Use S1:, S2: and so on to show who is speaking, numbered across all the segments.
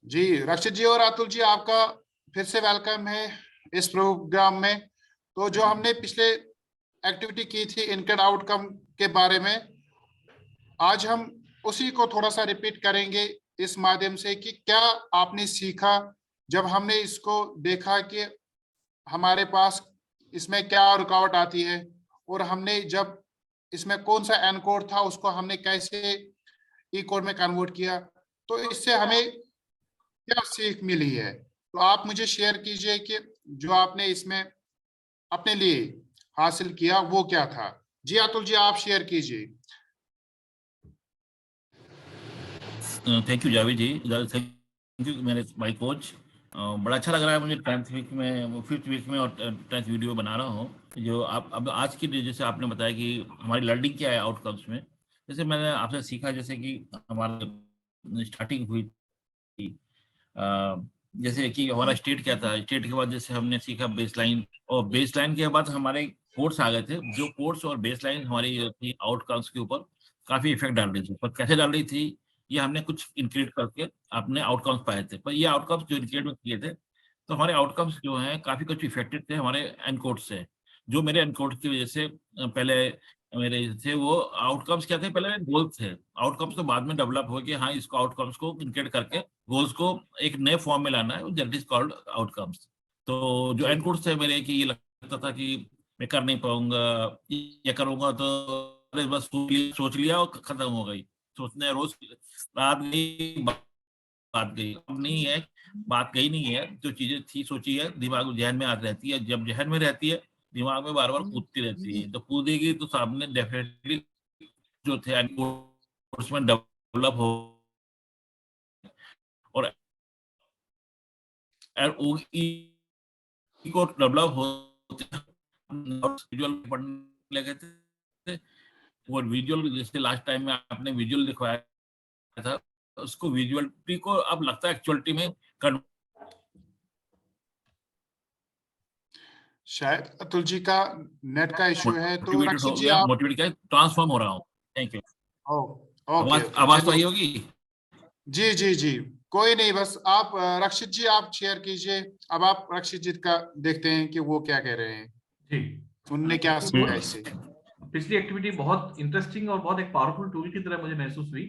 S1: जी रक्षित जी और अतुल जी, आपका फिर से वेलकम है इस प्रोग्राम में। तो जो हमने पिछले एक्टिविटी की थी इनकड आउटकम के बारे में, आज हम उसी को थोड़ा सा रिपीट करेंगे इस माध्यम से कि क्या आपने सीखा जब हमने इसको देखा कि हमारे पास इसमें क्या रुकावट आती है, और हमने जब इसमें कौन सा एन कोड था उसको हमने कैसे ई कोड में कन्वर्ट किया, तो इससे हमें क्या सीख मिली है। तो आप मुझे शेयर कीजिए कि जो आपने इसमें अपने लिए हासिल किया वो क्या था। जी अतुल जी, आप शेयर कीजिए।
S2: Thank you Javed ji, thank you मेरे माय कोच। बड़ा अच्छा लग रहा है मुझे 10th वीक में, 5th वीक में और 10th वीडियो बना रहा हूँ। जो आप अब आज की जैसे आपने बताया कि हमारी लर्निंग क्या है आउटकम्स में, जैसे मैंने आपसे सीखा जैसे कि हमारा स्टार्टिंग हुई थी। अ, जैसे कि हमारा स्टेट क्या था, स्टेट के बाद जैसे हमने सीखा बेसलाइन, और बेसलाइन के बाद हमारे कोर्स आ गए थे। जो कोर्स और बेसलाइन हमारी जो थी आउटकम्स के ऊपर काफी इफेक्ट डाल रही थी, पर कैसे डाल रही थी, ये हमने कुछ इंक्रीड करके अपने आउटकम्स पाए थे। पर ये आउटकम्स जो इंक्रीड में किए थे, तो हमारे आउटकम्स जो हैं काफी कुछ इफेक्टेड थे हमारे एनकोड से। जो मेरे एनकोड की वजह से पहले मेरे थे वो आउटकम्स क्या थे, पहले गोल थे। आउटकम्स तो बाद में डेवलप हो कि हाँ इसको आउटकम्स को इंक्रीड करके गोल्स को एक नए फॉर्म में लाना है, दैट इज कॉल्ड आउटकम्स। तो जो
S1: जी
S2: एंड कोर्स थे मेरे, कि ये लगता था कि मैं कर नहीं पाऊंगा, ये करूंगा तो अरे बस सोच लिया और खत्म हो गई। सोचने रोज रात गई, बात गई। अब नहीं है, बात गई नहीं है, जो चीजें थी सोची है दिमाग में जहन में आती रहती है। जब जहन में रहती है दिमाग में बार बार कूदती रहती है, तो कूदेगी तो सामने डेफिनेटली जो थे एंड कोर्स में डेवलप हो। और को डेवलप होते विजुअल पढ़ने लगे थे। वो विजुअल जैसे लास्ट टाइम में आपने विजुअल दिखवाया था, उसको विजुअलिटी को अब लगता है एक्चुअलिटी में
S1: शायद अतुल जी का नेट का इश्यू है, तो
S2: मोटिवेटेड
S1: रक्षित
S2: हो
S1: जी
S2: गया,
S1: आप।
S2: मोटिवेट किया, ट्रांसफॉर्म हो रहा हूँ। Thank you.
S1: ओ, ओके
S2: आवाज
S1: ओके,
S2: आवाज तो
S1: चलिए।
S2: आई होगी।
S1: जी जी जी, कोई नहीं, बस आप रक्षित जी आप शेयर कीजिए। अब आप रक्षित जी का देखते हैं कि वो क्या कह रहे हैं,
S3: जी,
S1: उनने क्या सीखा इससे।
S3: पिछली एक्टिविटी बहुत इंटरेस्टिंग और बहुत एक पावरफुल टूल की तरह मुझे महसूस हुई,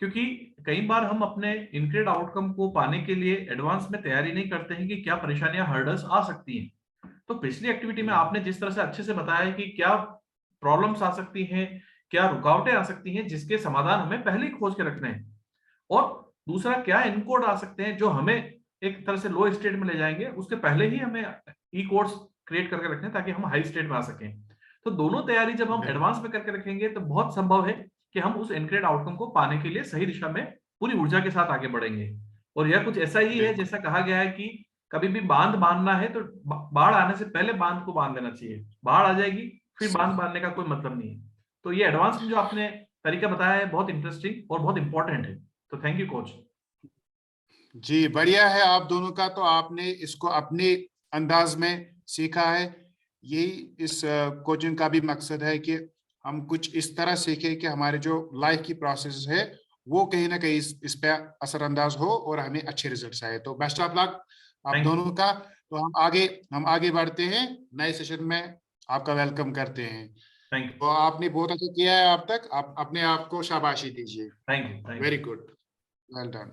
S3: क्योंकि कई बार हम अपने इनक्रेड आउटकम को पाने के लिए एडवांस में तैयारी नहीं करते हैं कि क्या परेशानियां हर्डल्स आ सकती हैं। तो पिछली एक्टिविटी में आपने जिस तरह से अच्छे से बताया है कि क्या प्रॉब्लम्स आ सकती हैं, क्या रुकावटें आ सकती हैं जिसके समाधान हमें पहले ही खोज के रखने हैं, और दूसरा क्या इनकोड आ सकते हैं जो हमें एक तरह से लो स्टेट में ले जाएंगे, उसके पहले ही हमें ई कोड्स क्रिएट करके रखने हैं ताकि हम हाई स्टेट में आ सकें। तो दोनों तैयारी जब हम एडवांस में करके रखेंगे तो बहुत संभव है कि हम उस एनक्रेड आउटकम को पाने के लिए सही दिशा में पूरी ऊर्जा के साथ आगे बढ़ेंगे। और यह कुछ ऐसा ही है
S1: बिल्कुल
S3: जैसा कहा गया है कि कभी भी बांध बांधना है तो बाढ़ आने से पहले बांध को बांध देना चाहिए। बाढ़ आ जाएगी फिर बांध
S1: सही।
S3: बांधने का कोई मतलब नहीं है। तो ये एडवांस में जो आपने तरीका बताया है बहुत इंटरेस्टिंग और बहुत इंपॉर्टेंट है। तो थैंक यू कोच।
S1: जी बढ़िया है आप दोनों का, तो आपने इसको अपने अंदाज में सीखा है। यही इस कोचिंग का भी मकसद है कि हम कुछ इस तरह सीखें कि हमारे जो लाइफ की प्रोसेस है वो कहीं ना कहीं इस पे असरअंदाज हो और हमें अच्छे रिजल्ट्स आए। तो बेस्ट ऑफ लक आप
S3: थैंक
S1: दोनों का। तो हम आगे बढ़ते हैं, नए सेशन में आपका वेलकम करते हैं।
S3: थैंक
S1: तो आपने बहुत अच्छा किया है अब तक, आप अपने आप को शाबाशी दीजिए।
S3: Thank you.
S1: Very good, well done.